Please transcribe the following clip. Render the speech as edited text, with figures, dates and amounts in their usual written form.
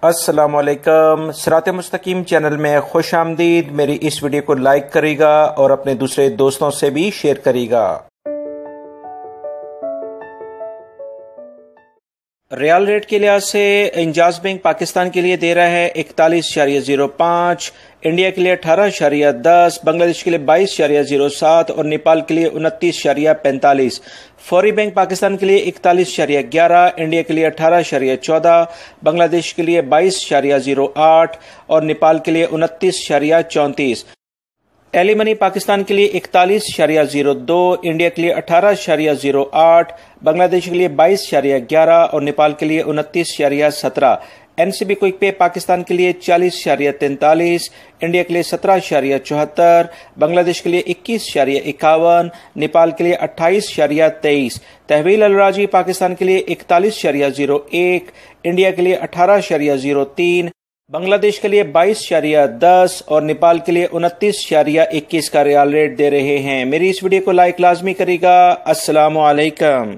السلام علیکم، صراط مستقیم چینل میں خوش آمدید۔ میری اس ویڈیو کو لائک کرے گا اور اپنے دوسرے دوستوں سے بھی شیئر کرے گا۔ ریال ریٹ کے لحاظ سے انجاز بینک پاکستان کے لیے دے رہا ہے 41.05، انڈیا کے لیے 18.10، بنگلہ دیش کے لیے 22.07 اور نیپال کے لیے 29.45۔ فوری بینک پاکستان کے لیے 41.11، انڈیا کے لیے 18.14، بنگلہ دیش کے لیے 22.08 اور نیپال کے لیے 29.34۔ ٹیلی منی پاکستان کے لیے 41.02، انڈیا کے لیے 18.08، بنگلہ دیش کے لیے 22.11 اور نیپال کے لیے 29.17۔ این سی بی کوئک پے پاکستان کے لیے 40.43، انڈیا کے لیے 17.74، بنگلہ دیش کے لیے 21.51، نیپال کے لیے 28.23۔ تحویل الراجی پاکستان کے لیے 41.01، انڈیا کے لیے 18.03، بنگلہ دیش کے لیے 22.10 اور نیپال کے لیے 29.21 کا ریال ریٹ دے رہے ہیں۔ میری اس ویڈیو کو لائک لازمی کرے گا۔ السلام علیکم۔